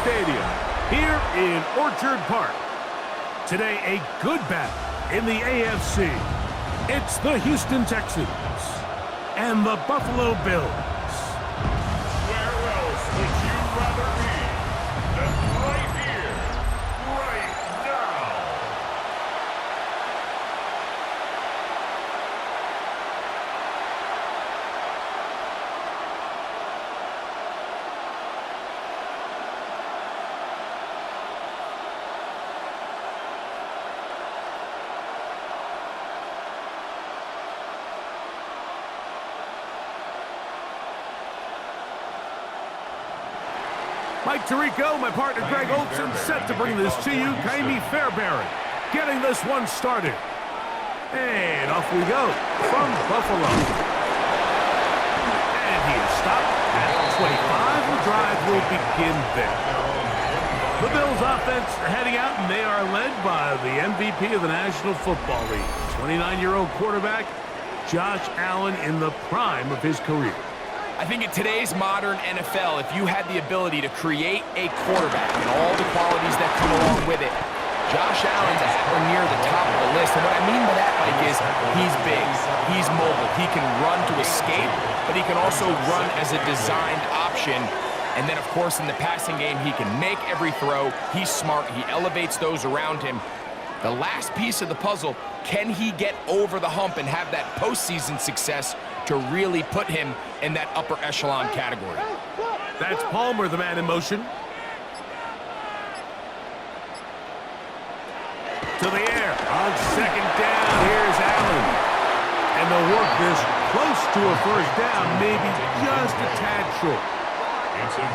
Stadium here in Orchard Park. Today, a good battle in the AFC. It's the Houston Texans and the Buffalo Bills. Where else would you rather be than right here, right now? Mike Tirico, my partner Greg Olson, set to bring this to you. Kaimi Fairbairn getting this one started. And off we go from Buffalo. And he is stopped at 25. The drive will begin there. The Bills offense are heading out, and they are led by the MVP of the National Football League, 29-year-old quarterback Josh Allen in the prime of his career. I think in today's modern NFL, if you had the ability to create a quarterback and all the qualities that come along with it, Josh Allen's at or near the top of the list. And what I mean by that, Mike, is he's big, he's mobile, he can run to escape, but he can also run as a designed option. And then, of course, in the passing game, he can make every throw. He's smart, he elevates those around him. The last piece of the puzzle, can he get over the hump and have that postseason success to really put him in that upper echelon category? That's Palmer, the man in motion. To the air. On second down, here's Allen. And they'll work this close to a first down, maybe just a tad short.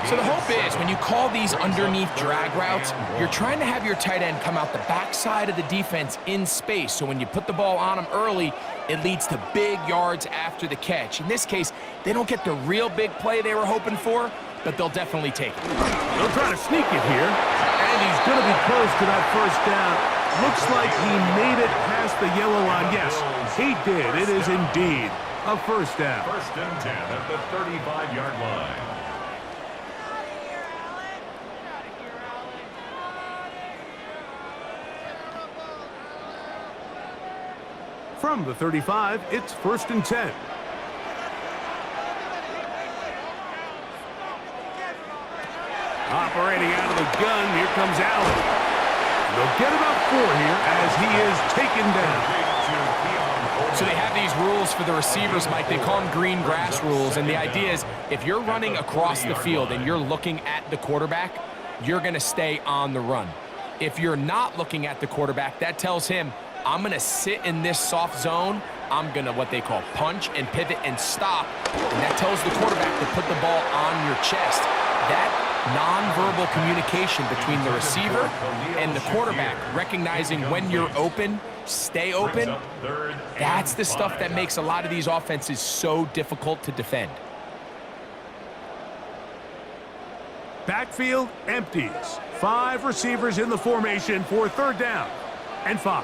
So the hope is, when you call these underneath drag routes, you're trying to have your tight end come out the backside of the defense in space. So when you put the ball on him early, it leads to big yards after the catch. In this case, they don't get the real big play they were hoping for, but they'll definitely take it. They'll try to sneak it here, and he's going to be close to that first down. Looks like he made it past the yellow line. Yes, he did. It is indeed a first down. First and 10 at the 35-yard line. From the 35, it's first and 10. Operating out of the gun, here comes Allen. They'll get about 4 here as he is taken down. So they have these rules for the receivers, Mike. They call them green grass rules, and the idea is if you're running across the field and you're looking at the quarterback, you're going to stay on the run. If you're not looking at the quarterback, that tells him, I'm going to sit in this soft zone. I'm going to what they call punch and pivot and stop. And that tells the quarterback to put the ball on your chest. That nonverbal communication between the receiver and the quarterback, recognizing when you're open, stay open, that's the stuff that makes a lot of these offenses so difficult to defend. Backfield empties. 5 receivers in the formation for third down and 5.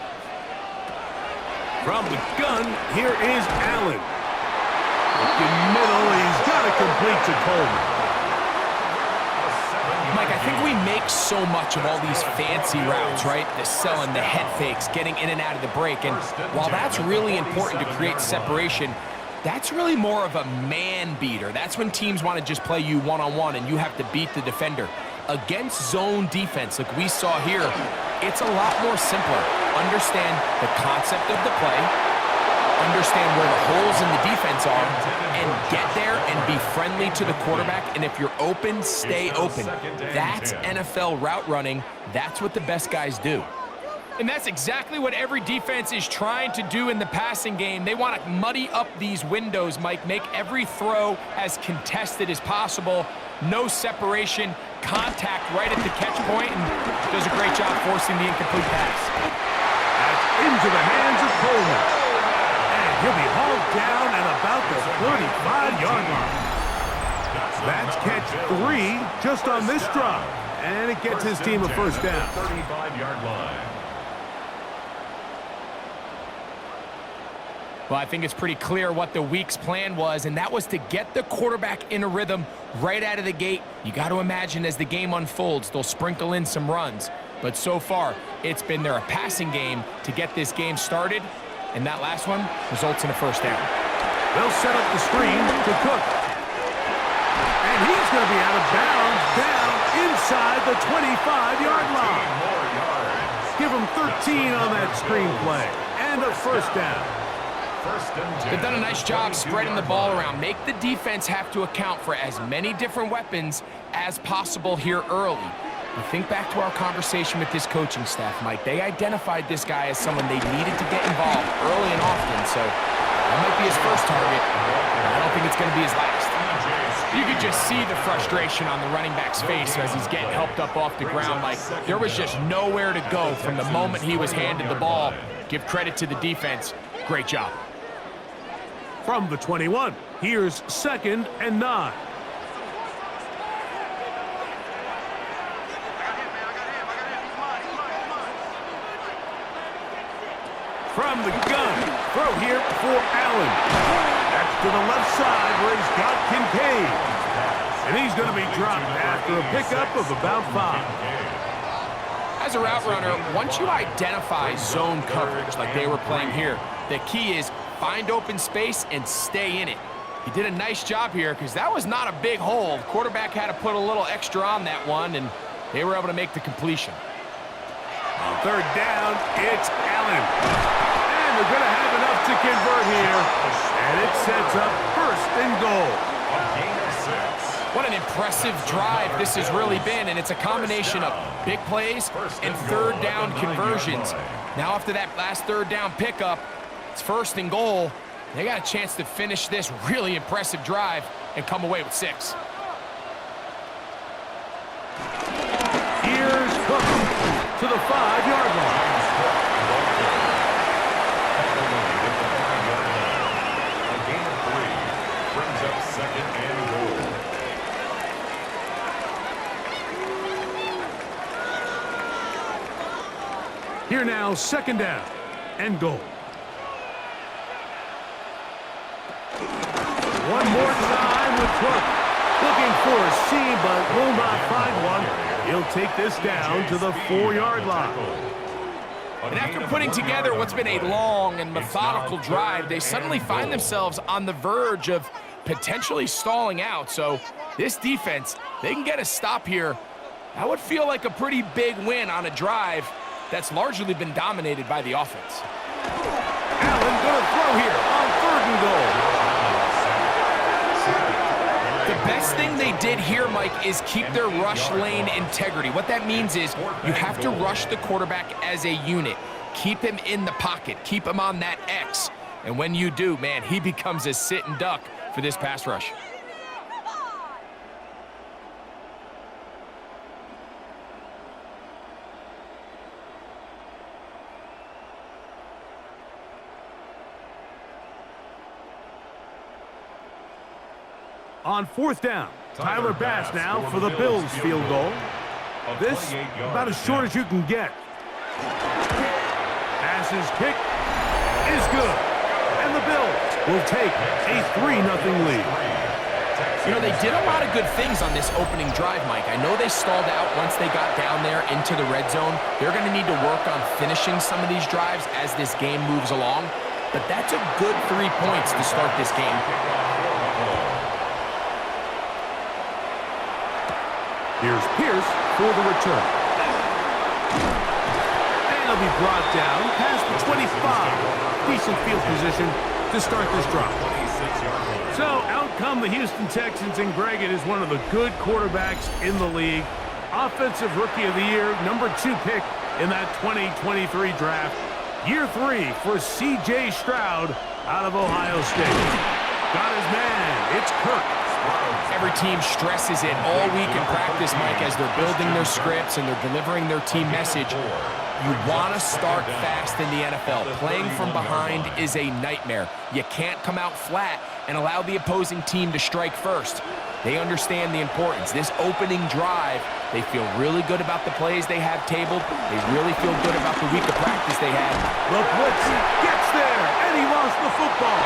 From the gun, here is Allen. Looking middle, he's got it complete to Coleman. Mike, I think we make so much of all these fancy routes, right? The selling, the head fakes, getting in and out of the break. And while that's really important to create separation, that's really more of a man beater. That's when teams want to just play you one-on-one and you have to beat the defender. Against zone defense, like we saw here, it's a lot more simpler. Understand the concept of the play, understand where the holes in the defense are, and get there and be friendly to the quarterback. And if you're open, stay open. That's NFL route running. That's what the best guys do. And that's exactly what every defense is trying to do in the passing game. They want to muddy up these windows, Mike, make every throw as contested as possible. No separation, contact right at the catch point, and does a great job forcing the incomplete pass. That's into the hands of Coleman. And he'll be hauled down at about the 35-yard line. That's catch 3 just on this drive. And it gets his team a first down. 35-yard line. Well, I think it's pretty clear what the week's plan was, and that was to get the quarterback in a rhythm right out of the gate. You got to imagine as the game unfolds, they'll sprinkle in some runs. But so far, it's been their passing game to get this game started, and that last one results in a first down. They'll set up the screen to Cook. And he's going to be out of bounds down inside the 25-yard line. Give him 13 on that screen play and a first down. They've done a nice job spreading the ball around. Make the defense have to account for as many different weapons as possible here early. But think back to our conversation with this coaching staff, Mike. They identified this guy as someone they needed to get involved early and often, so that might be his first target, but I don't think it's going to be his last. You could just see the frustration on the running back's face as he's getting helped up off the ground. Like, there was just nowhere to go from the moment he was handed the ball. Give credit to the defense. Great job. From the 21, here's 2nd and 9. From the gun, throw here for Allen. That's to the left side where he's got Kincaid. And he's going to be dropped after a pickup of about 5. As a route runner, once you identify zone coverage like they were playing here, the key is find open space and stay in it. He did a nice job here because that was not a big hole. The quarterback had to put a little extra on that one, and they were able to make the completion. On 3rd down, it's Allen. And they're going to have enough to convert here. And it sets up 1st and goal. What an impressive drive this has really been, and it's a combination of big plays and 3rd down conversions. Now after that last 3rd down pickup, it's 1st and goal. They got a chance to finish this really impressive drive and come away with 6. Here's Cook to the 5-yard line. A gain of 3 brings up 2nd and goal. Here now, 2nd down and goal. One more time with Cook. Looking for a seam, but will not find one. He'll take this down to the 4-yard line. And after putting together what's been a long and methodical drive, they suddenly find themselves on the verge of potentially stalling out. So this defense, they can get a stop here. That would feel like a pretty big win on a drive that's largely been dominated by the offense. Allen going to throw here on 3rd and goal. The best thing they did here, Mike, is keep their rush lane integrity. What that means is you have to rush the quarterback as a unit. Keep him in the pocket. Keep him on that X. And when you do, man, he becomes a sitting duck for this pass rush. On 4th down, Tyler Bass now for the Bills field goal. This about as short as you can get. Bass's kick is good. And the Bills will take a 3-0 lead. You know, they did a lot of good things on this opening drive, Mike. I know they stalled out once they got down there into the red zone. They're going to need to work on finishing some of these drives as this game moves along. But that's a good 3 points to start this game. Here's Pierce for the return. And he'll be brought down past the 25. Decent field position to start this drive. So out come the Houston Texans, and Greg, it is one of the good quarterbacks in the league. Offensive Rookie of the Year, #2 pick in that 2023 draft. Year 3 for C.J. Stroud out of Ohio State. Got his man. It's Kirk. Every team stresses it all week in practice, Mike, as they're building their scripts and they're delivering their team message. You want to start fast in the NFL. Playing from behind is a nightmare. You can't come out flat and allow the opposing team to strike first. They understand the importance. This opening drive, they feel really good about the plays they have tabled. They really feel good about the week of practice they had. The blitz gets there, and he lost the football.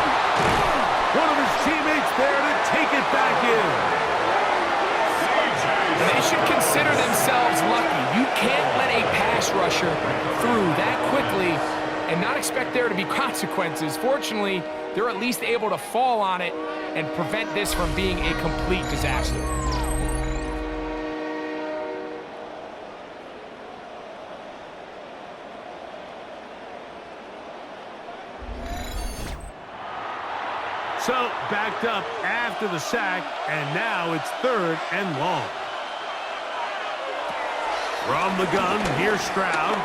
One of his teammates there to take it back in. They should consider themselves lucky. You can't let a pass rusher through that quickly and not expect there to be consequences. Fortunately, they're at least able to fall on it and prevent this from being a complete disaster. So, backed up after the sack, and now it's 3rd and long. From the gun, here's Stroud.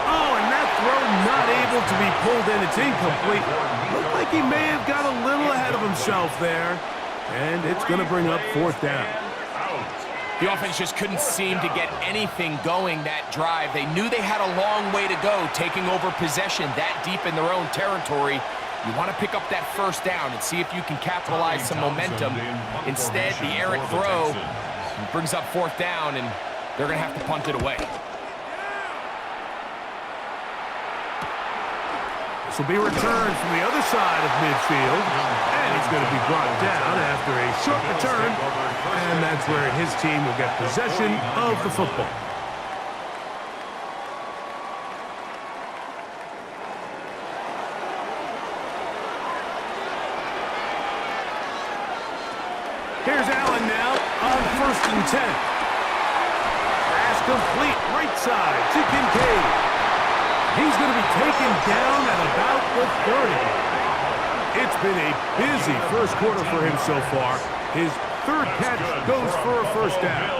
Oh, and that throw not able to be pulled in. It's incomplete. Looked like he may have got a little ahead of himself there. And it's going to bring up 4th down. The offense just couldn't seem to get anything going that drive. They knew they had a long way to go, taking over possession that deep in their own territory. You want to pick up that 1st down and see if you can capitalize some momentum. Instead, the errant throw brings up 4th down, and they're going to have to punt it away. This will be returned from the other side of midfield, and it's going to be brought down after a short return, and that's where his team will get possession of the football. Here's Allen now on 1st and 10. Pass complete right side to Kincaid. He's going to be taken down at about the 30. It's been a busy first quarter for him so far. His 3rd catch goes for a 1st down.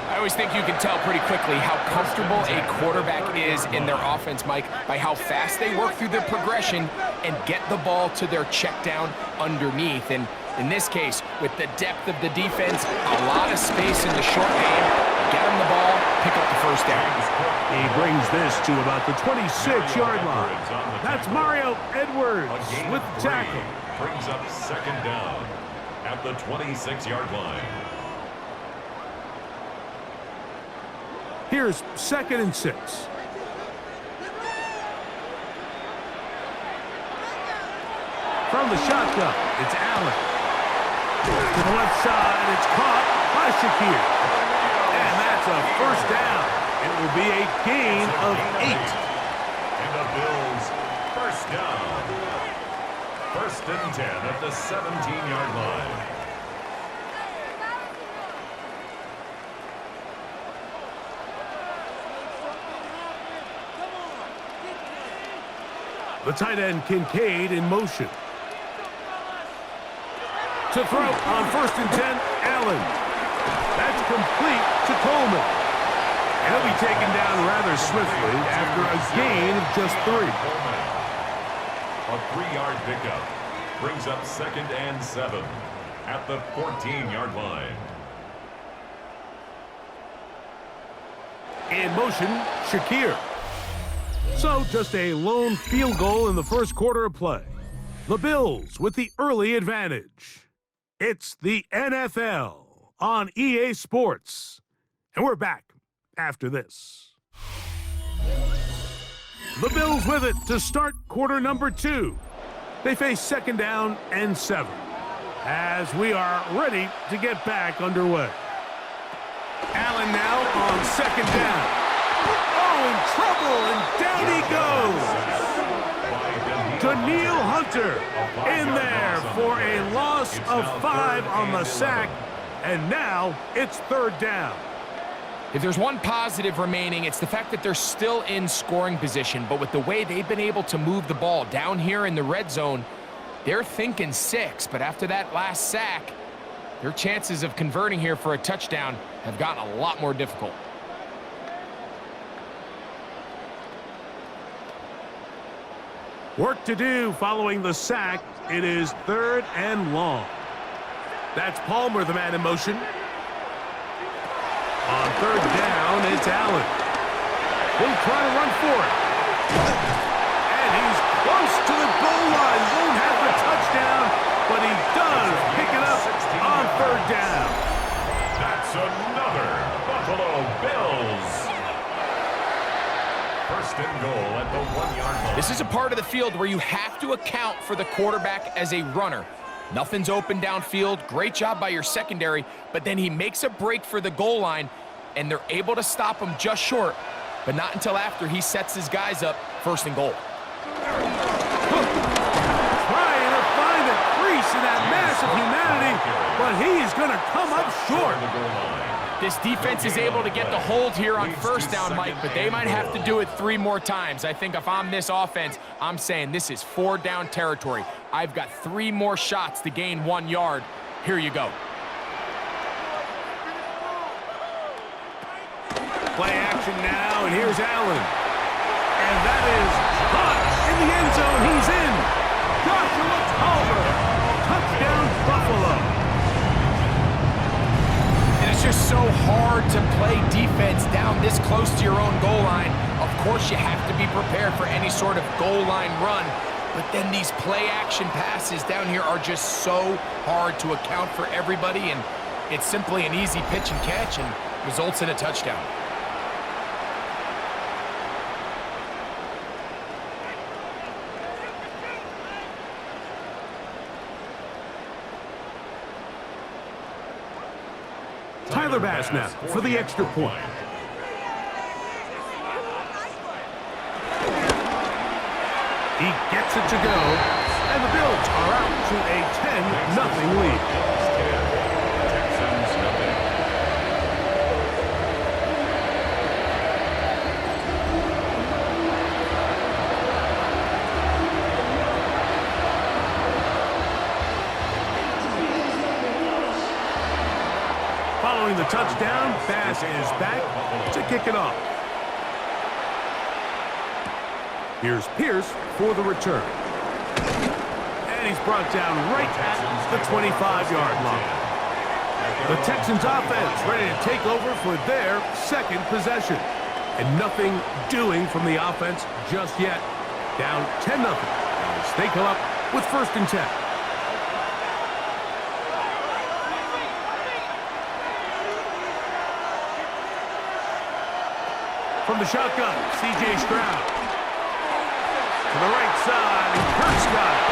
I always think you can tell pretty quickly how comfortable a quarterback is in their offense, Mike, by how fast they work through their progression and get the ball to their check down underneath. And in this case, with the depth of the defense, a lot of space in the short game, get him the ball, pick up the 1st down. He brings this to about the 26-yard line. That's Mario Edwards with the tackle. Brings up 2nd down at the 26-yard line. Here's 2nd and 6. From the shotgun, it's Allen. To the left side, it's caught by Shakir. And that's a 1st down. It will be a gain of 8. And the Bills, 1st down. 1st and 10 at the 17-yard line. The tight end Kincaid in motion. To throw on 1st and 10, Allen. That's complete to Coleman. He'll be taken down rather swiftly after a gain of just 3. A 3-yard pickup brings up 2nd and 7 at the 14-yard line. In motion, Shakir. So just a lone field goal in the first quarter of play. The Bills with the early advantage. It's the NFL on EA Sports. And we're back after this. The Bills with it to start quarter number 2. They face 2nd down and 7 as we are ready to get back underway. Allen now on 2nd down. Oh, in trouble, and down he goes. Daniil Hunter in there for a loss of 5 on the sack, and now it's 3rd down. If there's one positive remaining, it's the fact that they're still in scoring position. But with the way they've been able to move the ball down here in the red zone, they're thinking 6. But after that last sack, their chances of converting here for a touchdown have gotten a lot more difficult. Work to do following the sack. It is 3rd and long. That's Palmer, the man in motion. On 3rd down, it's Allen. He'll try to run for it. And he's close to the goal line. Won't have the touchdown, but he does pick it up down. That's another Buffalo Bills. First and goal at the 1-yard line. This is a part of the field where you have to account for the quarterback as a runner. Nothing's open downfield. Great job by your secondary, but then he makes a break for the goal line, and they're able to stop him just short, but not until after he sets his guys up first and goal. Trying to find a crease in that mass of humanity, but he is going to come up short. This defense is able to get the hold here on first down, Mike, but they might have to do it 3 more times. I think if I'm this offense, I'm saying this is 4 down territory. I've got 3 more shots to gain 1 yard. Here you go. Play action now, and here's Allen. And that is caught in the end zone. He's in. Joshua Culver. Touchdown, Buffalo. It's just so hard to play defense down this close to your own goal line. Of course, you have to be prepared for any sort of goal line run, but then these play-action passes down here are just so hard to account for everybody, and it's simply an easy pitch and catch and results in a touchdown. Tyler Bass now for the extra point. He gets it to go, and the Bills are out to a 10-0 lead. Texans nothing. Following the touchdown, Bass is back to kick it off. Here's Pierce for the return. And he's brought down right at the 25-yard line. The Texans offense ready to take over for their second possession. And nothing doing from the offense just yet. Down 10-0 as they come up with first and 10. From the shotgun, C.J. Stroud. To the right side, and Kurt's got it.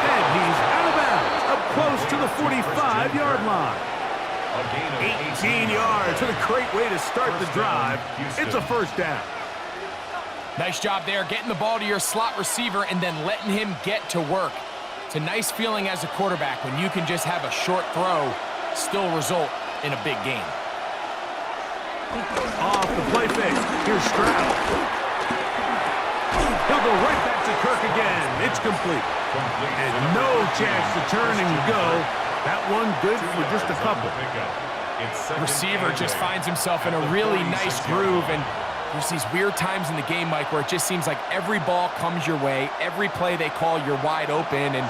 And he's out of bounds, up close to the 45-yard line. 18 yards, and a great way to start the drive. It's a first down. Nice job there, getting the ball to your slot receiver and then letting him get to work. It's a nice feeling as a quarterback when you can just have a short throw, still result in a big game. Off the play fake, here's Stroud. He'll go right back to Kirk again. It's complete. And no chance to turn and go. That one good for just a couple. Receiver just finds himself in a really nice groove, and there's these weird times in the game, Mike, where it just seems like every ball comes your way, every play they call, you're wide open, and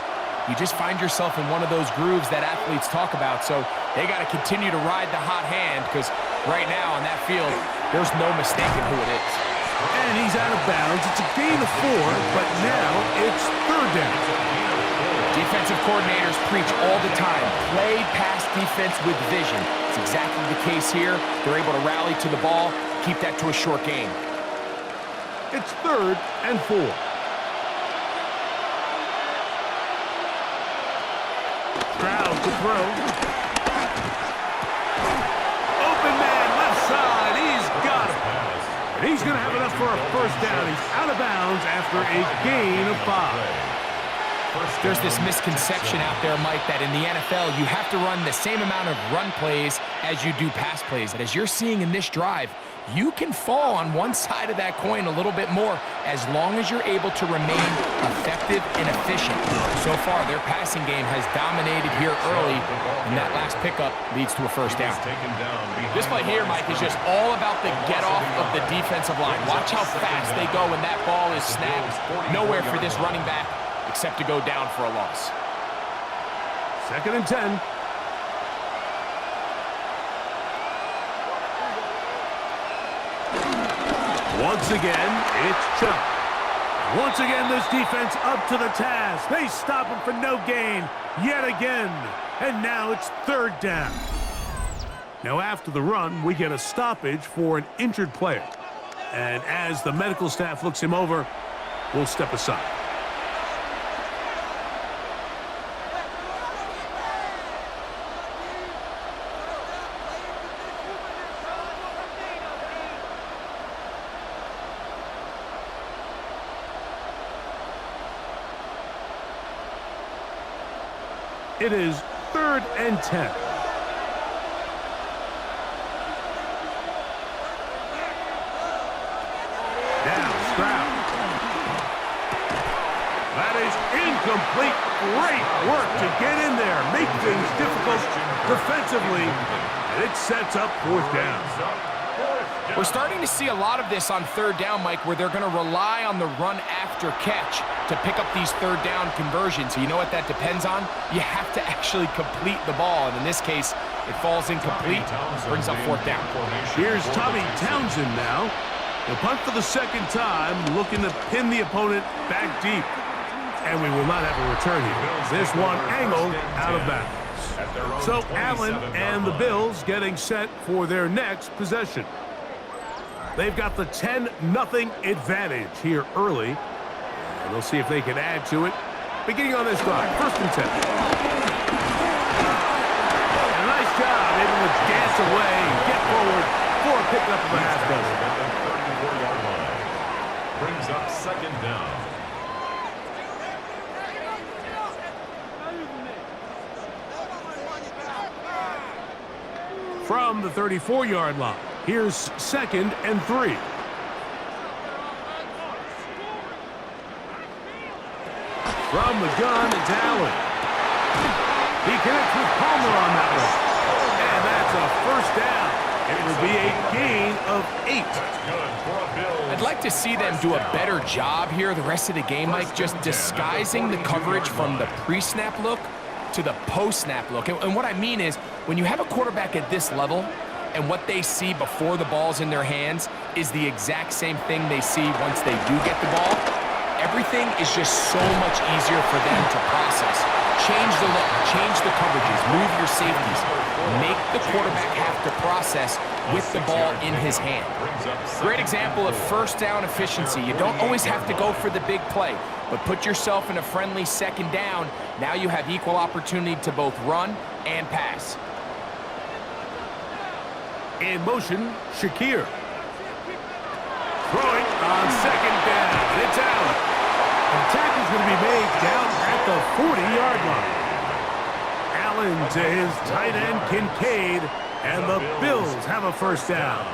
you just find yourself in one of those grooves that athletes talk about. So they got to continue to ride the hot hand, because right now on that field, there's no mistaking who it is. And he's out of bounds. It's a gain of 4, but now it's third down. Defensive coordinators preach all the time, play pass defense with vision. It's exactly the case here. They're able to rally to the ball, keep that to a short game. It's 3rd and 4. Stroud to throw. Open man, left side. He's got it. And he's going to have enough for a first down. He's out of bounds after a gain of 5. There's this misconception out there, Mike, that in the NFL, you have to run the same amount of run plays as you do pass plays. And as you're seeing in this drive, you can fall on one side of that coin a little bit more as long as you're able to remain effective and efficient. So far, their passing game has dominated here early, and that last pickup leads to a first down. This play here, Mike, is just all about the get-off of the defensive line. Watch how fast they go when that ball is snapped. Nowhere for this running back except to go down for a loss. 2nd and 10. Once again, it's Chubb. Once again, this defense up to the task. They stop him for no gain yet again. And now it's third down. Now after the run, we get a stoppage for an injured player. And as the medical staff looks him over, we'll step aside. It is 3rd and 10. Now Stroud. That is incomplete. Great work to get in there. Make things difficult defensively. And it sets up 4th down. We're starting to see a lot of this on 3rd down, Mike, where they're going to rely on the run after catch to pick up these 3rd down conversions. You know what that depends on? You have to actually complete the ball. And in this case, it falls incomplete, brings up 4th down. Here's Tommy Townsend now. He'll punt for the 2nd time, looking to pin the opponent back deep. And we will not have a return here. This one angled out of bounds. So Allen and the Bills getting set for their next possession. They've got the 10-0 advantage here early. And they'll see if they can add to it. Beginning on this drive, 1st and 10. And a nice job able to dance away and get forward for a pickup of a half dozen. Brings up 2nd down. From the 34-yard line, here's 2nd and 3. From the gun, it's Allen. He connects with Palmer on that one. And that's a 1st down. It will be a gain of 8. I'd like to see them do a better job here the rest of the game, Mike, just disguising the coverage from the pre-snap look to the post-snap look. And what I mean is, when you have a quarterback at this level and what they see before the ball's in their hands is the exact same thing they see once they do get the ball, everything is just so much easier for them to process. Change the look, change the coverages, move your safeties. Make the quarterback have to process with the ball in his hand. Great example of 1st down efficiency. You don't always have to go for the big play, but put yourself in a friendly 2nd down. Now you have equal opportunity to both run and pass. In motion, Shakir. Throwing on 2nd down. It's Allen. The tackle's going to be made down at the 40-yard line. Allen to his tight end, Kincaid, and the Bills have a 1st down.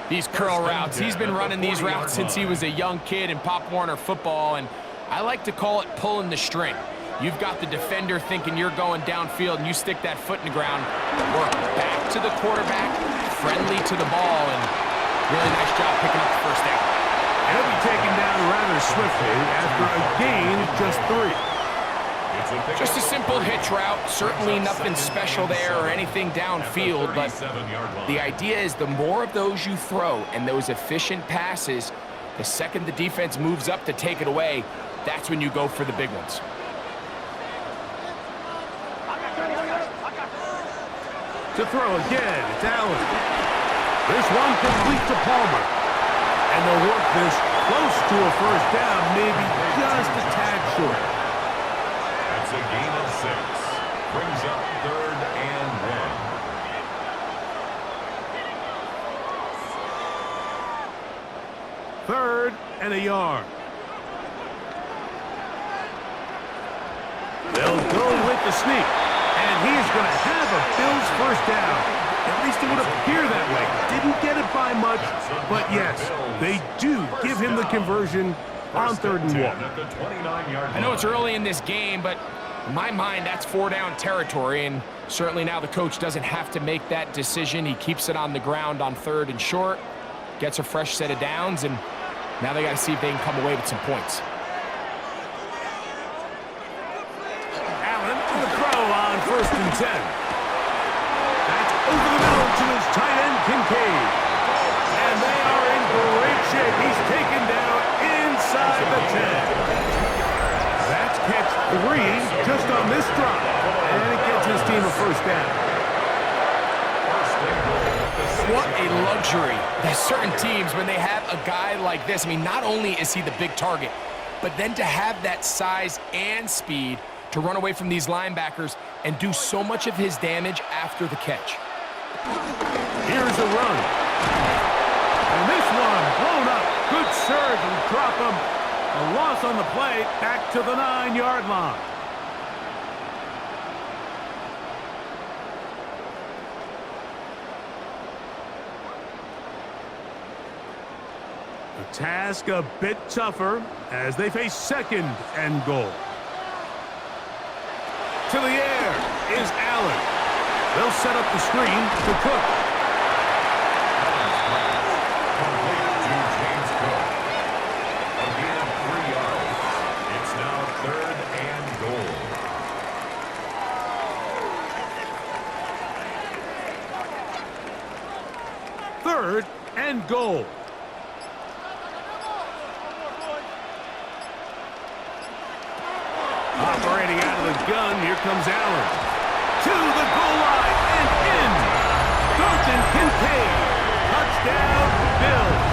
These curl routes, he's been running these routes since he was a young kid in Pop Warner football, and I like to call it pulling the string. You've got the defender thinking you're going downfield, and you stick that foot in the ground, work back to the quarterback, friendly to the ball, and really nice job picking up the 1st down. And he'll be taken down rather swiftly after a gain of just 3. Just a simple hitch route, certainly nothing special there or anything downfield, but the idea is the more of those you throw and those efficient passes, the second the defense moves up to take it away, that's when you go for the big ones. To throw again, it's Allen. This one complete to Palmer. And they'll work this close to a 1st down, maybe just a tad short. That's a gain of 6. Brings up 3rd and 1. 3rd and a yard. They'll go with the sneak. And he is going to have a Bills 1st down. At least it would appear that way. Didn't get it by much, but yes, they do give him the conversion on 3rd and 1. I know it's early in this game, but in my mind, that's 4-down territory, and certainly now the coach doesn't have to make that decision. He keeps it on the ground on 3rd and short, gets a fresh set of downs, and now they got to see if they can come away with some points. Allen to the throw on 1st and 10. That's over the middle to his tight end, Kincaid. And they are in great shape. He's taken down inside first down. What a luxury. There's certain teams, when they have a guy like this, I mean, not only is he the big target, but then to have that size and speed to run away from these linebackers and do so much of his damage after the catch. Here's a run. And this one blown up. Good surge and drop him. A loss on the play, back to the 9-yard line. The task a bit tougher as they face second and goal. To the air is Allen. They'll set up the screen to Cook. James Cook. A gain of 3 yards. It's now 3rd and goal. Third and goal. Operating out of the gun, here comes Allen. To the goal line and in. Dalton Kincaid. Touchdown, Bills.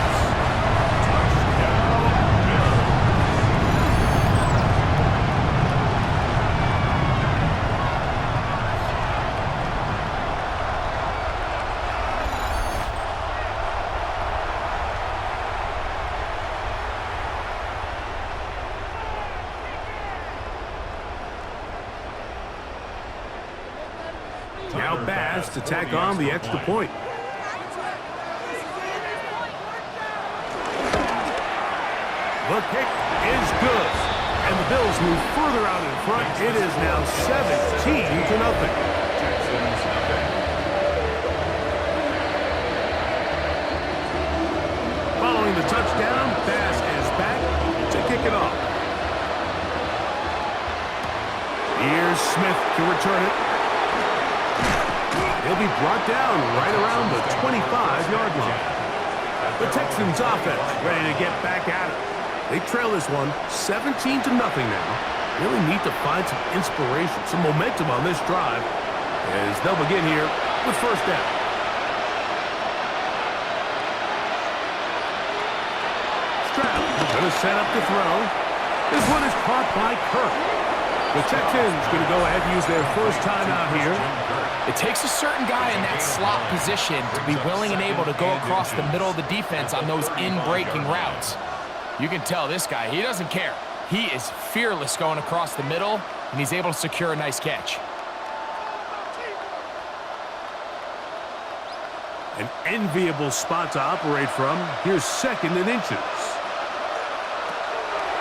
Now Bass to tack on the extra point. The kick is good. And the Bills move further out in front. It is now 17-0. Texans nothing. Following the touchdown, Bass is back to kick it off. Here's Smith to return it. He'll be brought down right around the 25-yard line. The Texans offense ready to get back at it. They trail this one 17-0 now. Really need to find some inspiration, some momentum on this drive as they'll begin here with first down. Stroud going to set up the throw. This one is caught by Kirk. The Texans going to go ahead and use their first timeout here. It takes a certain guy in that slot position to be willing and able to go across the middle of the defense on those in-breaking routes. You can tell this guy, he doesn't care. He is fearless going across the middle, and he's able to secure a nice catch. An enviable spot to operate from. Here's 2nd and inches.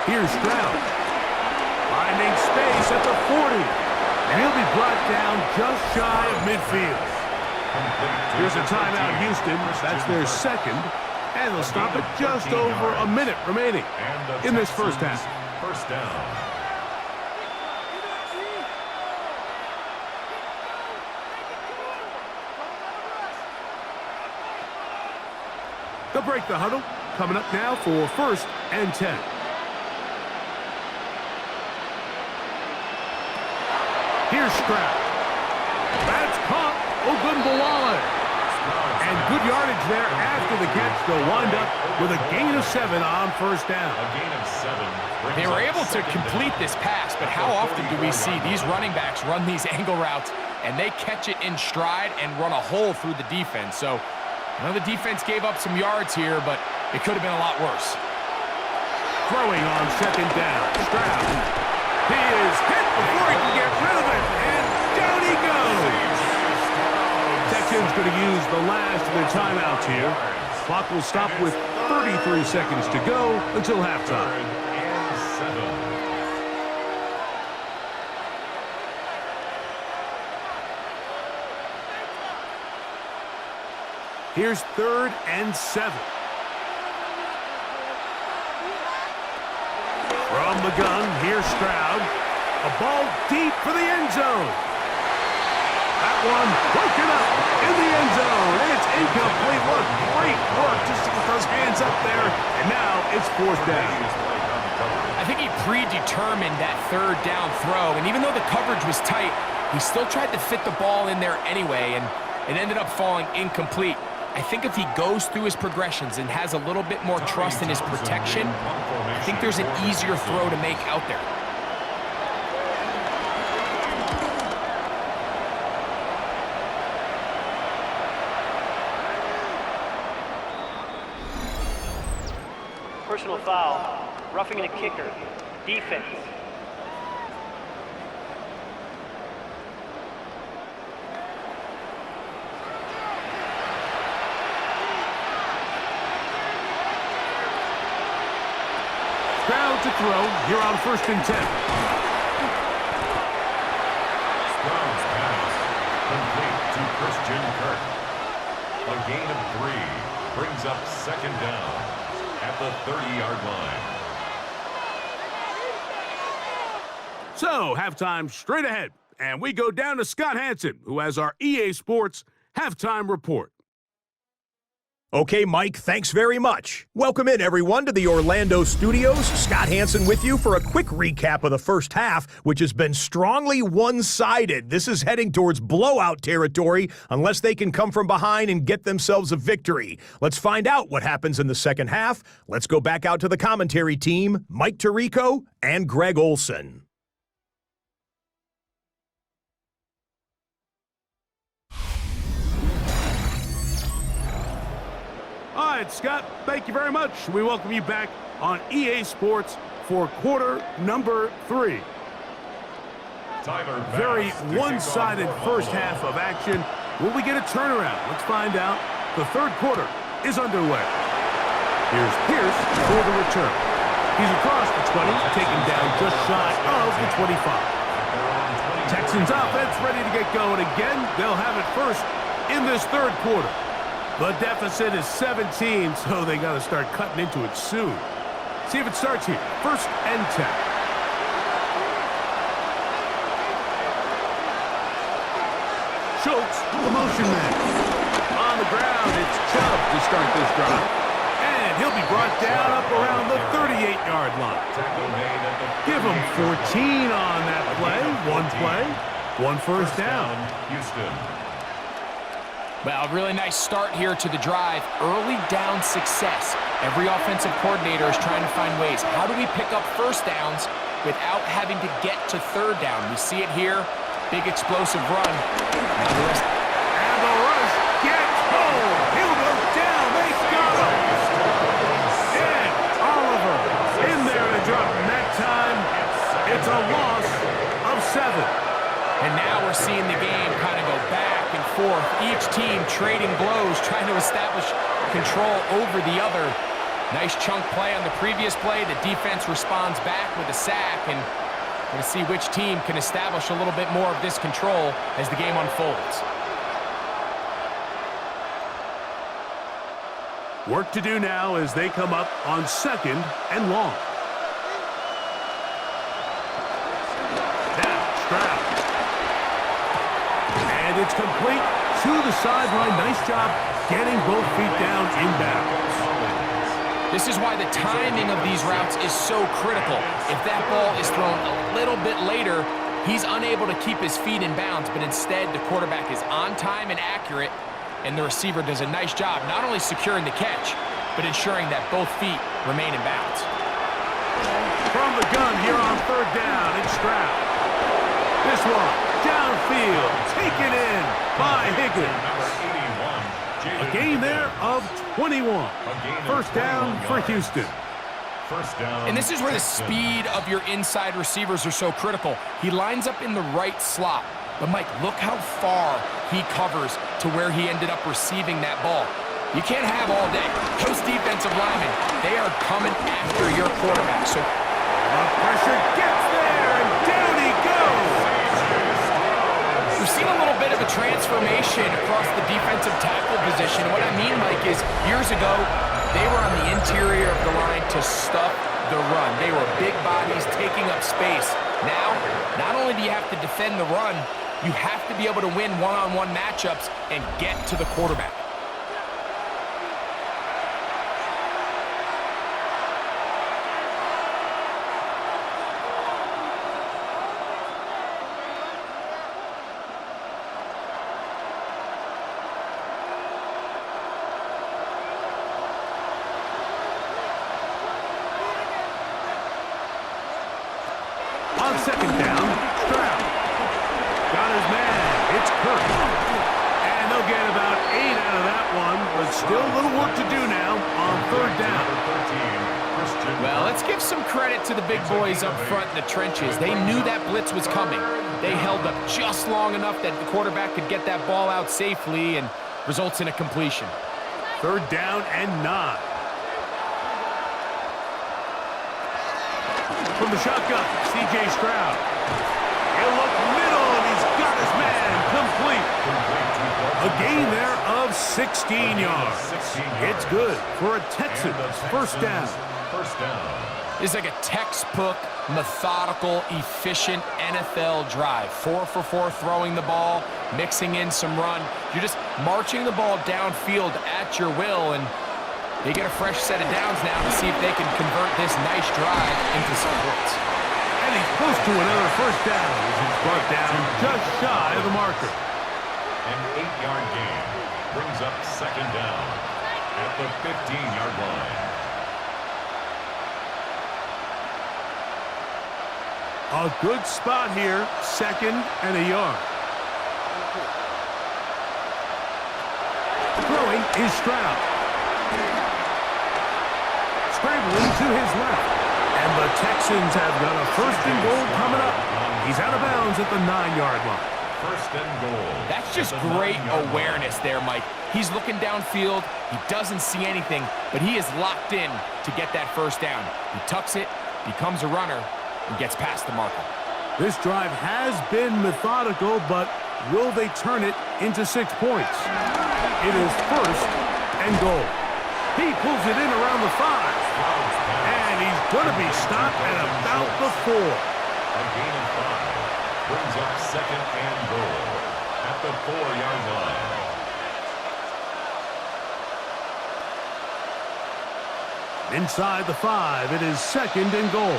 Here's Stroud. Finding space at the 40. And he'll be brought down just shy of midfield. Here's a timeout, Houston. That's their second. And they'll stop it just over a minute remaining in this first half. First down. They'll break the huddle. Coming up now for 1st and 10. Here's Stroud. That's caught. Ogunbowale. And good yardage there after the catch. They'll wind up with a gain of 7 on first down. A gain of 7. They were able to complete this pass, but how often do we see these running backs run these angle routes and they catch it in stride and run a hole through the defense? So I know the defense gave up some yards here, but it could have been a lot worse. Throwing on 2nd down. Stroud. He is hit before he can get rid of it, and down he goes. Texans going to use the last of their timeouts here. Clock will stop with 33 seconds to go until halftime. 3rd and 7. Here's 3rd and 7. From the gun, here's Stroud. A ball deep for the end zone. That one broken up in the end zone. It's incomplete. What great work just to get those hands up there. And now it's 4th down. I think he predetermined that 3rd down throw, and even though the coverage was tight, He still tried to fit the ball in there anyway, and it ended up falling incomplete. I think if he goes through his progressions and has a little bit more trust in his protection, I think there's an easier throw to make out there. Personal foul, roughing the kicker, defense. Crowd to throw here on 1st and 10. Sprouse pass, complete to Christian Kirk. A gain of 3 brings up 2nd down at the 30-yard line. So, halftime straight ahead, and we go down to Scott Hansen, who has our EA Sports halftime report. Okay, Mike, thanks very much. Welcome in, everyone, to the Orlando studios. Scott Hansen with you for a quick recap of the first half, which has been strongly one-sided. This is heading towards blowout territory unless they can come from behind and get themselves a victory. Let's find out what happens in the second half. Let's go back out to the commentary team, Mike Tirico and Greg Olson. All right, Scott, thank you very much. We welcome you back on EA Sports for quarter number 3. Very one-sided first half of action. Will we get a turnaround? Let's find out. The third quarter is underway. Here's Pierce for the return. He's across the 20, taken down just shy of the 25. Texans offense ready to get going again. They'll have it first in this third quarter. The deficit is 17, so they got to start cutting into it soon. See if it starts here. 1st and 10. Schultz, the motion man. On the ground, it's Chubb to start this drive. And he'll be brought down up around the 38-yard line. Give him 14 on that play, 1 first down. Houston. Well, really nice start here to the drive. Early down success. Every offensive coordinator is trying to find ways. How do we pick up first downs without having to get to third down? We see it here. Big explosive run. Now the rest. And the rush gets home. He'll go down. They got him. And Oliver in there to drop him. That time, it's a loss of 7. And now we're seeing the game kind of go back and forth. Each team trading blows, trying to establish control over the other. Nice chunk play on the previous play. The defense responds back with a sack, and we're going to see which team can establish a little bit more of this control as the game unfolds. Work to do now as they come up on 2nd and long. Now, Stroud. And it's complete to the sideline. Nice job getting both feet down in bounds. This is why the timing of these routes is so critical. If that ball is thrown a little bit later, he's unable to keep his feet in bounds, but instead the quarterback is on time and accurate, and the receiver does a nice job not only securing the catch, but ensuring that both feet remain in bounds. From the gun here on 3rd down, it's Stroud. This one, downfield, taken in by Higgins. A gain there of 21. 1st down for Houston. And this is where the speed of your inside receivers are so critical. He lines up in the right slot. But, Mike, look how far he covers to where he ended up receiving that ball. You can't have all day. Those defensive linemen, they are coming after your quarterback. So the pressure gets there, and down he goes. We've seen a little bit of a transformation across the defensive tackle position. What I mean, Mike, is years ago, they were on the interior of the line to stop the run. They were big bodies taking up space. Now, not only do you have to defend the run, you have to be able to win one-on-one matchups and get to the quarterback. second down, Stroud. Got his man. It's Kirk. And they'll get about 8 out of that one, but still a little work to do now on third down. Well, let's give some credit to the big boys up front in the trenches. They knew that blitz was coming. They held up just long enough that the quarterback could get that ball out safely and results in a completion. Third down and 9. From the shotgun, C.J. Stroud. He'll look middle, and he's got his man complete. A gain there of 16 yards. It's good for a Texans first down. It's like a textbook, methodical, efficient NFL drive. 4 for 4 throwing the ball, mixing in some run. You're just marching the ball downfield at your will, and they get a fresh set of downs now to see if they can convert this nice drive into some points. And he's close to another first down as he's brought down just shy of the marker. An 8-yard gain brings up second down at the 15-yard line. A good spot here, second and a yard. Throwing is Stroud. Scrambling to his left. And the Texans have got a first and goal coming up. He's out of bounds at the 9-yard line. First and goal. That's just great awareness there, Mike. He's looking downfield. He doesn't see anything, but he is locked in to get that first down. He tucks it, becomes a runner, and gets past the marker. This drive has been methodical, but will they turn it into 6 points? It is first and goal. He pulls it in around the 5. And he's going to be stopped at about the 4. A gain of 5 brings up second and goal at the 4-yard line. Inside the 5, it is second and goal.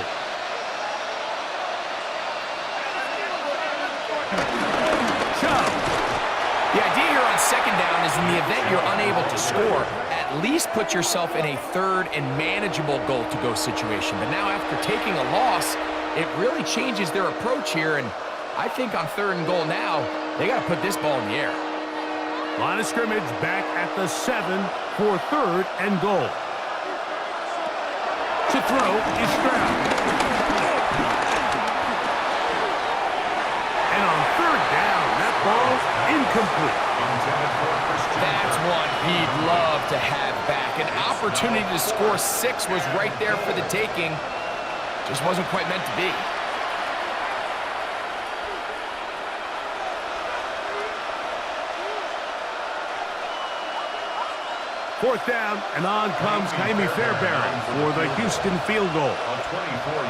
The idea here on second down is in the event you're unable to score, at least put yourself in a third and manageable goal-to-go situation. But now after taking a loss, it really changes their approach here, and I think on third and goal now, they got to put this ball in the air. Line of scrimmage back at the 7 for third and goal. To throw is Stroud. And on third down, that ball's incomplete. That's one he'd love to have back. An opportunity to score 6 was right there for the taking. Just wasn't quite meant to be. Fourth down, and on comes Kaimi Fairbairn for the Houston field goal.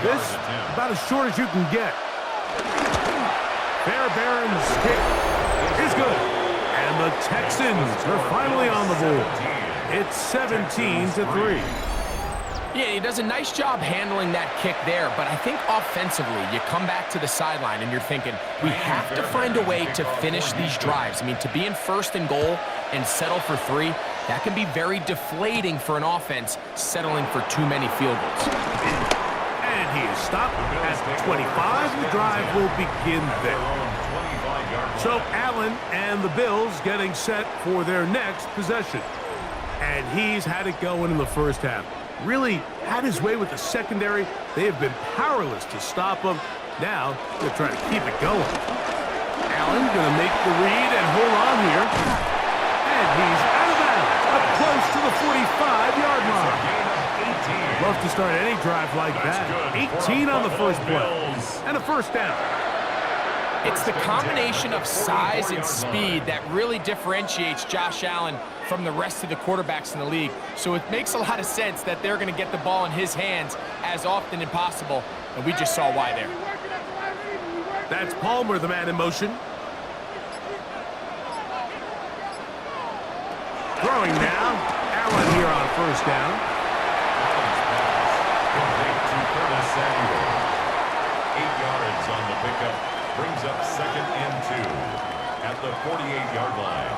This about as short as you can get. Fairbairn's kick is good. And the Texans are finally on the board. It's 17-3. Yeah, he does a nice job handling that kick there, but I think offensively, you come back to the sideline and you're thinking, we have to find a way to finish these drives. I mean, to be in first and goal and settle for 3, that can be very deflating for an offense settling for too many field goals. And he is stopped at the 25. The drive will begin there. So Allen and the Bills getting set for their next possession. And he's had it going in the first half. Really had his way with the secondary. They have been powerless to stop him. Now they're trying to keep it going. Allen going to make the read and hold on here. And he's out of bounds, up close to the 45-yard line. Love to start any drive like that. 18 on the first play. And a first down. It's the combination of size and speed that really differentiates Josh Allen from the rest of the quarterbacks in the league. So it makes a lot of sense that they're going to get the ball in his hands as often as possible, and we just saw why there. That's Palmer, the man in motion. Throwing now. Allen here on first down. 8 yards on the pickup. Brings up second and 2 at the 48-yard line.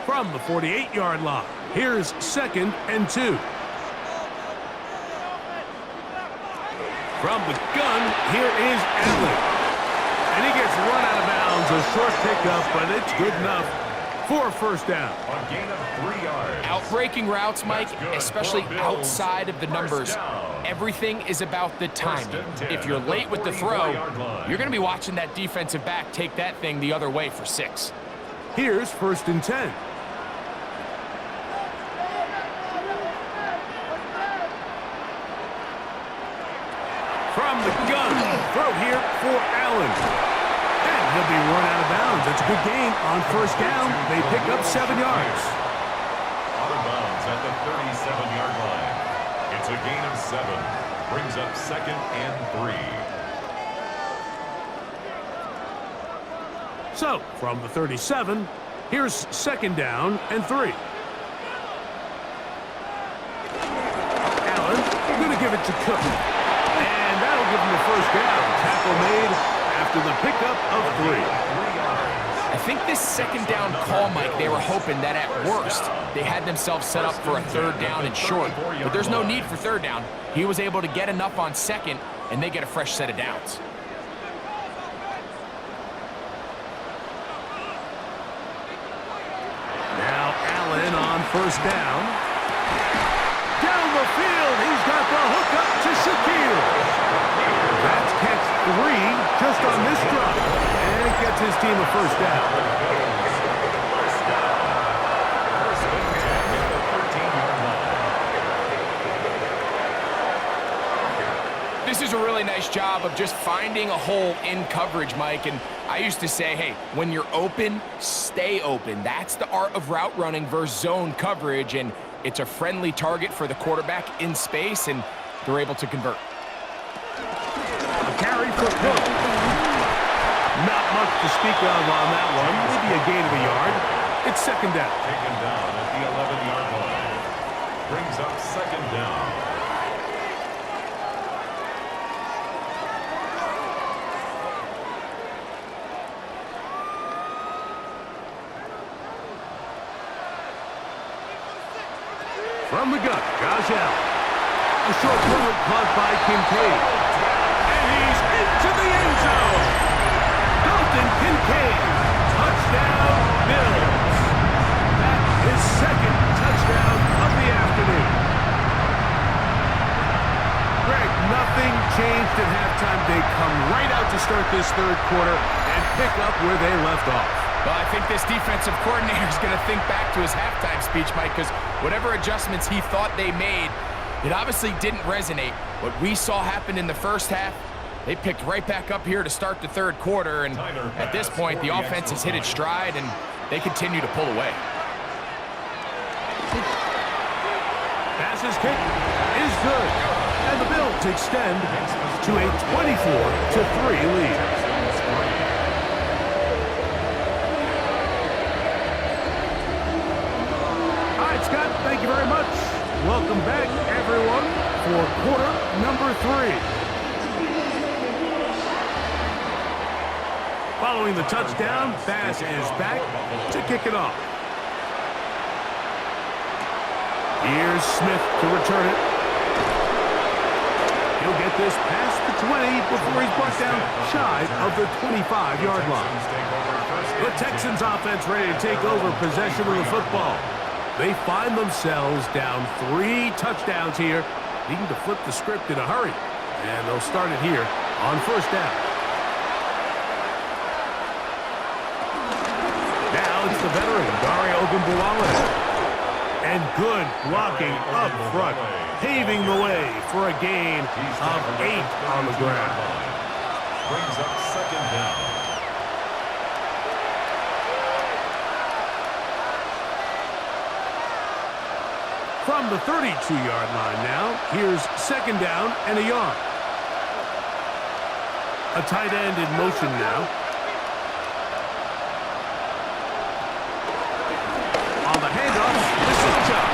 From the 48-yard line, here's second and 2. From the gun, here is Allen. And he gets run out of bounds. A short pickup, but it's good enough for a first down. A gain of 3 yards. Outbreaking routes, Mike, especially Bills. outside of the numbers. First down. Everything is about the timing. and 10 If you're late with the throw, 44-yard line. you're going to be watching that defensive back take that thing the other way for 6. Here's 1st and 10. From the gun, throw here for Allen. And he'll be run out of bounds. It's a good gain on first down. They pick up 7 yards. Out of bounds at the 37-yard line. It's a gain of 7. Brings up 2nd and 3. So, from the 37, here's 2nd down and 3. Allen, going to give it to Cook. And that'll give him the first down. Tackle made after the pickup of 3. I think this 2nd down call, Mike, they were hoping that at worst they had themselves set up for a 3rd down and short. But there's no need for 3rd down. He was able to get enough on 2nd, and they get a fresh set of downs. Now Allen on first down. Down the field, he's got the hook up to Shaquille. That's catch 3 just on this drive. And gets his team a first down. First down. 1st and 10 at the 13-yard line. This is a really nice job of just finding a hole in coverage, Mike. And I used to say, hey, when you're open, stay open. That's the art of route running versus zone coverage. And it's a friendly target for the quarterback in space, and they're able to convert. A carry for Cook. Not much to speak of on that one. Maybe a gain of a yard. It's 2nd down. Taken down at the 11-yard line. Brings up 2nd down. From the gun, Josh Allen. A short bullet caught by Kincaid. And he's into the end zone. Dalton Kincaid. Touchdown, Bills. That's his 2nd touchdown of the afternoon. Greg, nothing changed at halftime. They come right out to start this 3rd quarter and pick up where they left off. Well, I think this defensive coordinator is going to think back to his halftime speech, Mike, because whatever adjustments he thought they made, it obviously didn't resonate. What we saw happen in the first half, they picked right back up here to start the 3rd quarter, and at this point, the offense has hit its stride, and they continue to pull away. Passes kick is good, and the Bills extend to a 24-3 lead. Thank you very much. Welcome back, everyone, for quarter number 3. Following the touchdown, Bass is back to kick it off. Here's Smith to return it. He'll get this past the 20 before he's brought down shy of the 25-yard line. The Texans offense ready to take over possession of the football. They find themselves down 3 touchdowns here, needing to flip the script in a hurry. And they'll start it here on first down. Now it's the veteran, Dario Ogunbowale. And good blocking up front, paving the way for a gain of 8 on the ground. Brings up 2nd down. From the 32-yard line now, here's 2nd down and a yard. A tight end in motion now. On the handoff, this is Chubb.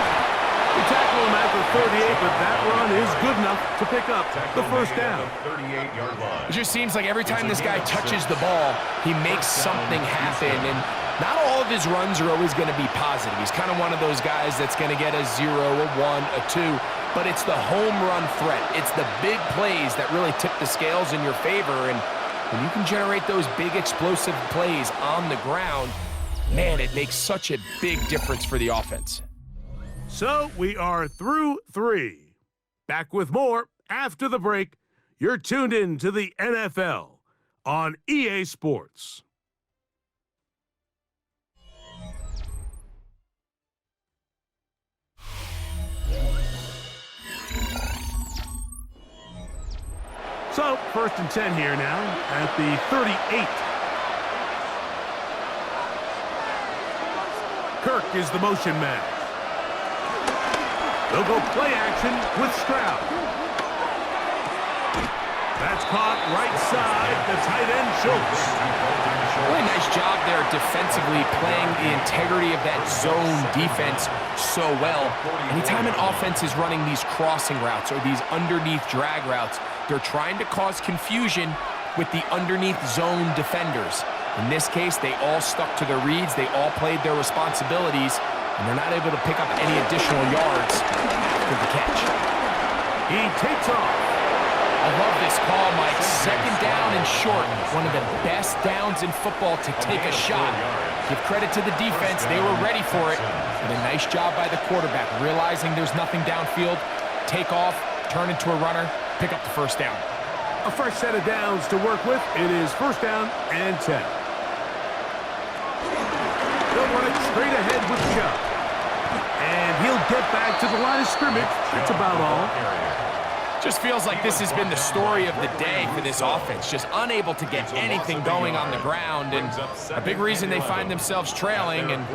We tackle him at the 38, but that run is good enough to pick up the first down. 38-yard line. It just seems like every time this guy touches the ball, he makes something happen, and not all of his runs are always going to be positive. He's kind of one of those guys that's going to get a 0, a 1, a 2. but it's the home run threat. It's the big plays that really tip the scales in your favor, and when you can generate those big explosive plays on the ground, man, it makes such a big difference for the offense. So we are through 3. Back with more after the break. You're tuned in to the NFL on EA Sports. So, 1st and 10 here now at the 38. Kirk is the motion man. They'll go play action with Stroud. That's caught right side, the tight end Schultz. Really nice job there defensively, playing the integrity of that zone defense so well. Anytime an offense is running these crossing routes or these underneath drag routes, they're trying to cause confusion with the underneath zone defenders. In this case, they all stuck to their reads, they all played their responsibilities, and they're not able to pick up any additional yards after the catch. He takes off. I love this call, Mike. 2nd down and short. One of the best downs in football to take a shot. Give credit to the defense. They were ready for it. And a nice job by the quarterback, realizing there's nothing downfield. Take off, turn into a runner, pick up the 1st down. A fresh set of downs to work with. It is 1st down and 10. They'll run it straight ahead with Chubb. And he'll get back to the line of scrimmage. That's about all. Just feels like this has been the story of the day for this offense. Just unable to get anything going on the ground, and a big reason they find themselves trailing, and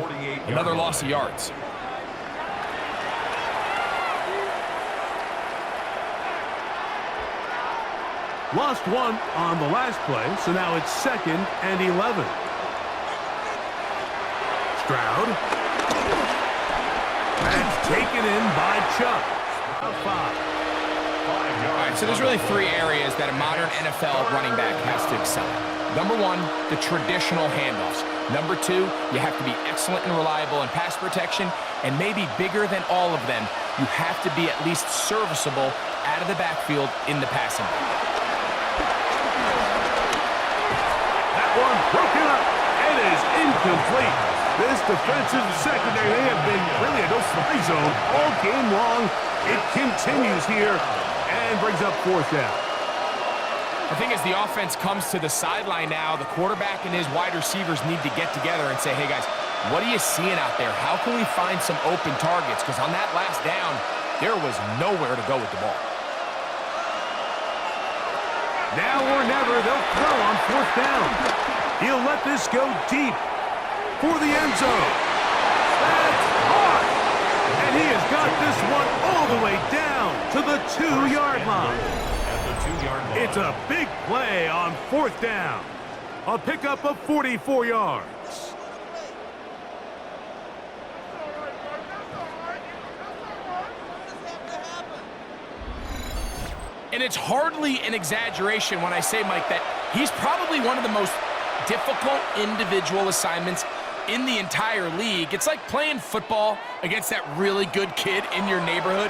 another loss of yards. Lost 1 on the last play, so now it's 2nd and 11. Stroud. That's taken in by Chubb. 5. All right, so there's really 3 areas that a modern NFL running back has to excel at. Number 1, the traditional handoffs. Number 2, you have to be excellent and reliable in pass protection, and maybe bigger than all of them, you have to be at least serviceable out of the backfield in the passing game. That one broken up. It is incomplete. This defensive secondary, they have been really a no-fly zone all game long. It continues here and brings up 4th down. I think as the offense comes to the sideline now, the quarterback and his wide receivers need to get together and say, hey guys, what are you seeing out there? How can we find some open targets? Because on that last down, there was nowhere to go with the ball. Now or never, they'll throw on 4th down. He'll let this go deep for the end zone. That's caught. And he has got this one all the way down to the 2-yard line. It's a big play on 4th down. A pickup of 44 yards. And it's hardly an exaggeration when I say, Mike, that he's probably one of the most difficult individual assignments in the entire league. It's like playing football against that really good kid in your neighborhood.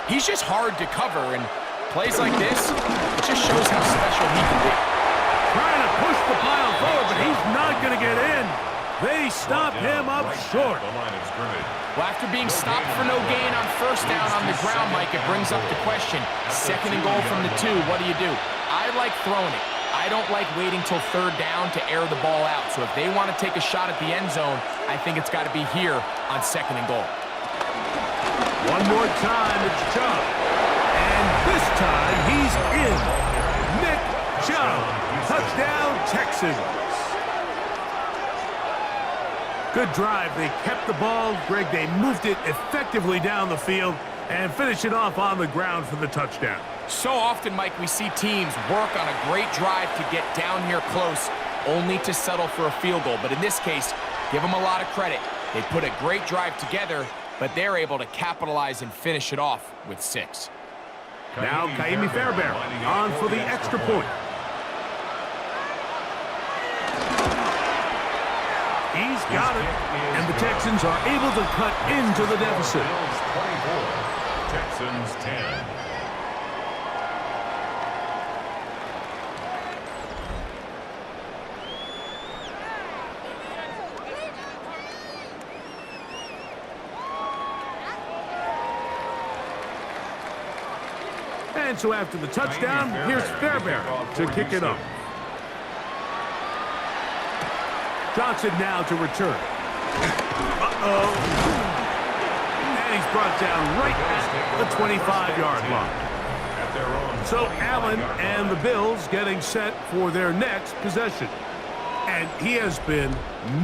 He's just hard to cover, and plays like this, it just shows how special he can be. Trying to push the pile forward, but he's not going to get in. They stop him up short. Well, after being stopped for no gain on 1st down on the ground, Mike, it brings up the question. 2nd and goal from the 2, what do you do? I like throwing it. I don't like waiting till 3rd down to air the ball out. So if they want to take a shot at the end zone, I think it's got to be here on 2nd and goal. One more time, it's Chubb. And this time, he's in. Nick Chubb. Touchdown, Texans. Good drive. They kept the ball. Greg, they moved it effectively down the field and finished it off on the ground for the touchdown. So often, Mike, we see teams work on a great drive to get down here close, only to settle for a field goal. But in this case, give them a lot of credit. They put a great drive together, but they're able to capitalize and finish it off with 6. Now, Kaimi Fairbairn on for the extra point. He's got it, and the Texans are able to cut into the deficit. Texans 10. And so after the touchdown, here's Fairbairn to kick it up. Johnson now to return. And he's brought down right at the 25-yard line. So Allen and the Bills getting set for their next possession. And he has been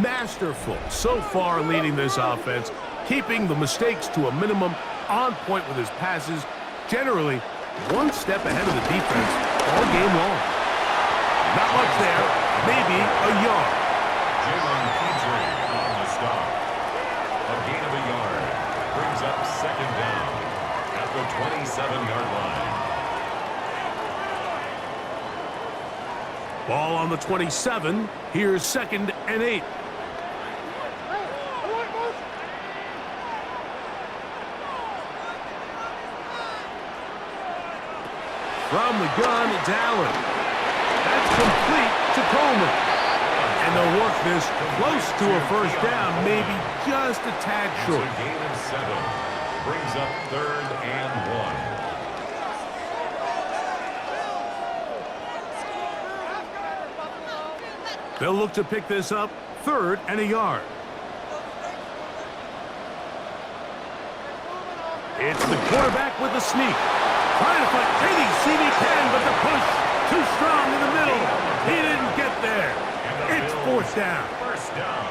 masterful so far leading this offense, keeping the mistakes to a minimum, on point with his passes, generally one step ahead of the defense all game long. Not much there, maybe a yard. Jalen Petrie on the stop. A gain of a yard brings up second down at the 27-yard line. Ball on the 27. Here's 2nd and 8. From the gun, it's Allen. That's complete to Coleman. And they'll work this close to a first down, maybe just a tad short. It's a gain of 7. Brings up 3rd and 1. They'll look to pick this up, 3rd and a yard. It's the quarterback with the sneak. Trying to find KDC can, but the push too strong in the middle. He didn't get there. It's 4th down. First down.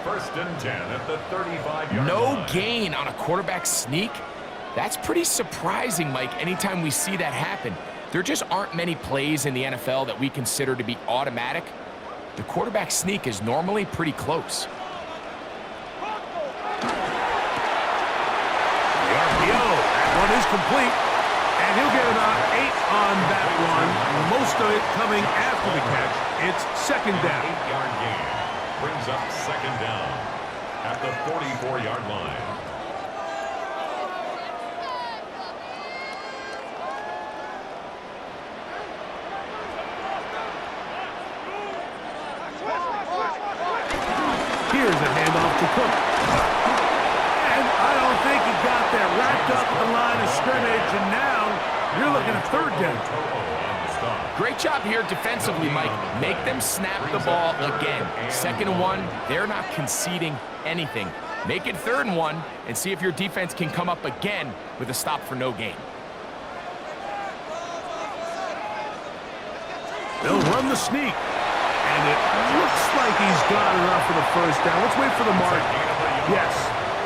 1st and 10 at the 35-yard line. No gain on a quarterback sneak. That's pretty surprising, Mike, anytime we see that happen. There just aren't many plays in the NFL that we consider to be automatic. The quarterback sneak is normally pretty close. One is complete, and he'll get about 8 on that one. Most of it coming after the catch. It's 2nd down. 8-yard gain brings up 2nd down at the 44-yard line. Here's a handoff to Cook. And I don't think he got there. Wrapped up at the line of scrimmage, and now you're looking at 3rd down. Great job here defensively, Mike. Make them snap the ball again. 2nd and 1, they're not conceding anything. Make it 3rd and 1 and see if your defense can come up again with a stop for no gain. They'll run the sneak. And it looks like he's got enough for the first down. Let's wait for the mark. Yes,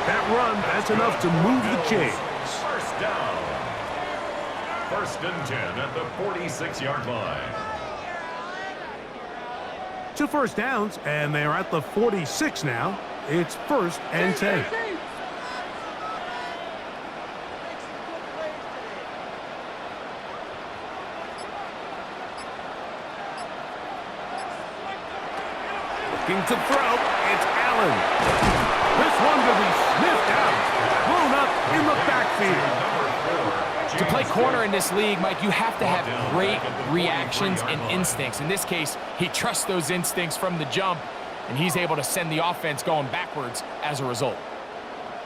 that run, that's enough to move the chains. First down. 1st and 10 at the 46-yard line. 2 first downs, and they're at the 46 now. It's 1st and 10. Looking to throw, it's Allen. This one will be sniffed out, blown up in the backfield. To play corner in this league, Mike, you have to have great reactions and instincts. In this case, he trusts those instincts from the jump, and he's able to send the offense going backwards as a result.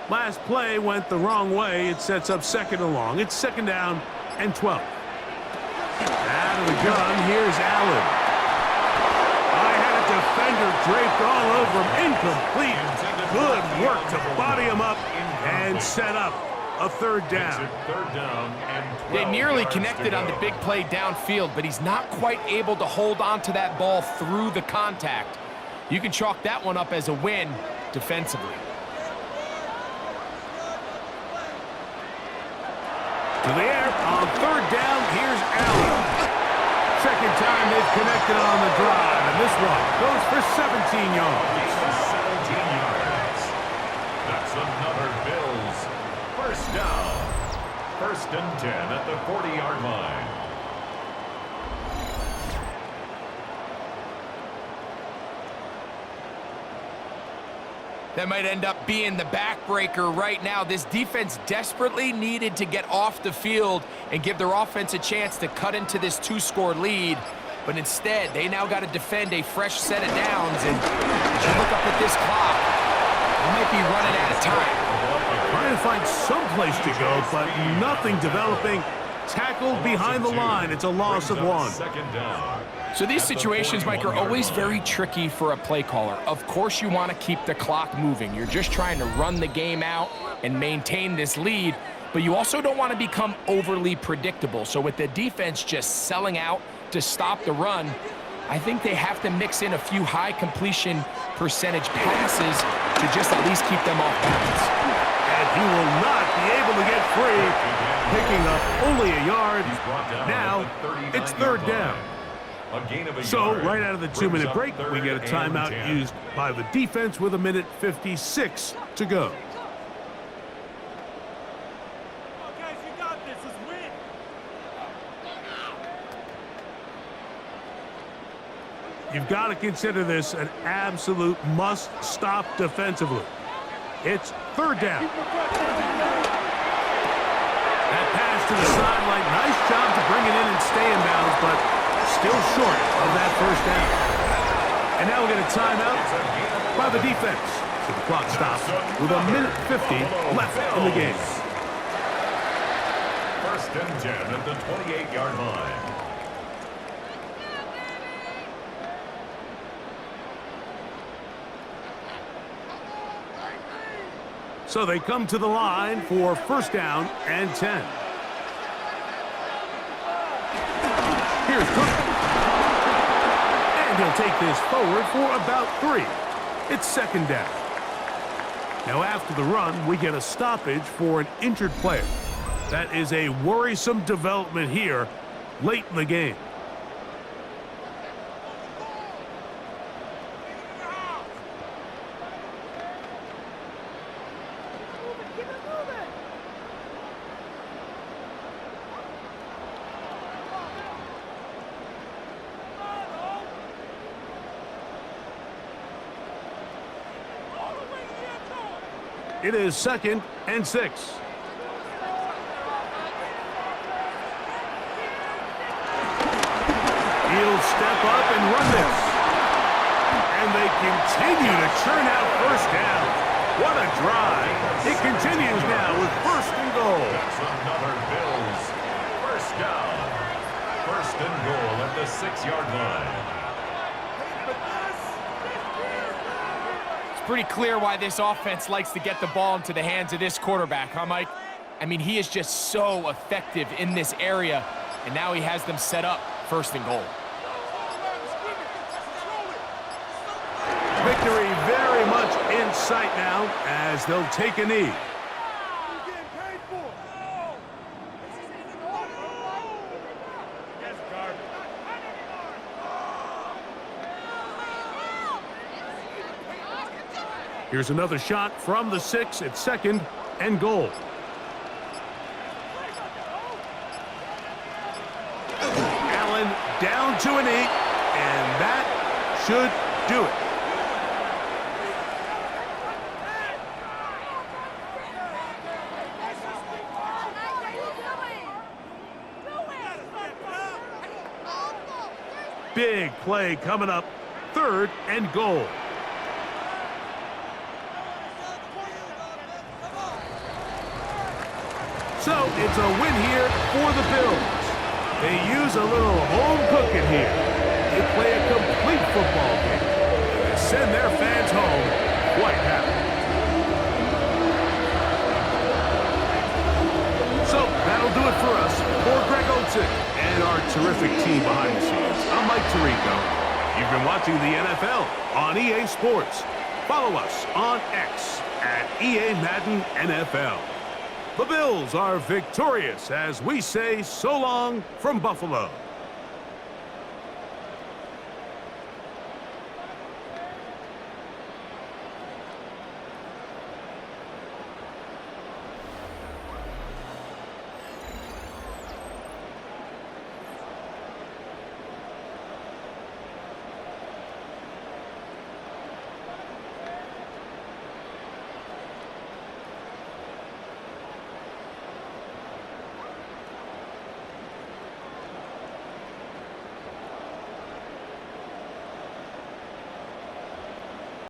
Last play went the wrong way. It sets up 2nd and long. It's 2nd down and 12. Out of the gun, here's Allen. I had a defender draped all over him. Incomplete. Good work to body him up and set up a 3rd down. They nearly connected on the big play downfield, but he's not quite able to hold on to that ball through the contact. You can chalk that one up as a win defensively. To the air on 3rd down, here's Allen. 2nd time they've connected on the drive, and this one goes for 17 yards. 17 yards. That's another Bills first down. 1st and 10 at the 40-yard line. That might end up being the backbreaker right now. This defense desperately needed to get off the field and give their offense a chance to cut into this 2-score lead. But instead, they now got to defend a fresh set of downs. And as you look up at this clock, they might be running out of time. Trying to find some place to go, but nothing developing. Tackled behind the line. It's a loss of 1. Second down. So these situations, Mike, are always very tricky for a play caller. Of course you want to keep the clock moving. You're just trying to run the game out and maintain this lead, but you also don't want to become overly predictable. So with the defense just selling out to stop the run, I think they have to mix in a few high completion percentage passes to just at least keep them off balance. And he will not be able to get free, picking up only a yard. Now it's 3rd down. So right out of the 2-minute break, we get a timeout used by the defense with 1:56 to go. You've got to consider this an absolute must-stop defensively. It's 3rd down. That pass to the sideline. Nice job to bring it in and stay in bounds, but still short of that 1st down. And now we'll get a timeout by the defense. So the clock stops with 1:50 left in the game. 1st and 10 at the 28-yard line. So they come to the line for 1st down and 10. Here's Cook. And he'll take this forward for about 3. It's 2nd down. Now after the run, we get a stoppage for an injured player. That is a worrisome development here late in the game. It is 2nd and 6. He'll step up and run this. And they continue to churn out 1st down. What a drive. It continues now with 1st and goal. That's another Bills 1st down. 1st and goal at the 6-yard line. Pretty clear why this offense likes to get the ball into the hands of this quarterback, huh, Mike? I mean, he is just so effective in this area, and now he has them set up 1st and goal. Victory very much in sight now as they'll take a knee. Here's another shot from the 6 at 2nd and goal. Allen down to a knee, and that should do it. Big play coming up, 3rd and goal. So it's a win here for the Bills. They use a little home cooking here. They play a complete football game. They send their fans home quite happy. So that'll do it for us. For Greg Olsen and our terrific team behind the scenes, I'm Mike Tirico. You've been watching the NFL on EA Sports. Follow us on X at EA Madden NFL. The Bills are victorious as we say so long from Buffalo.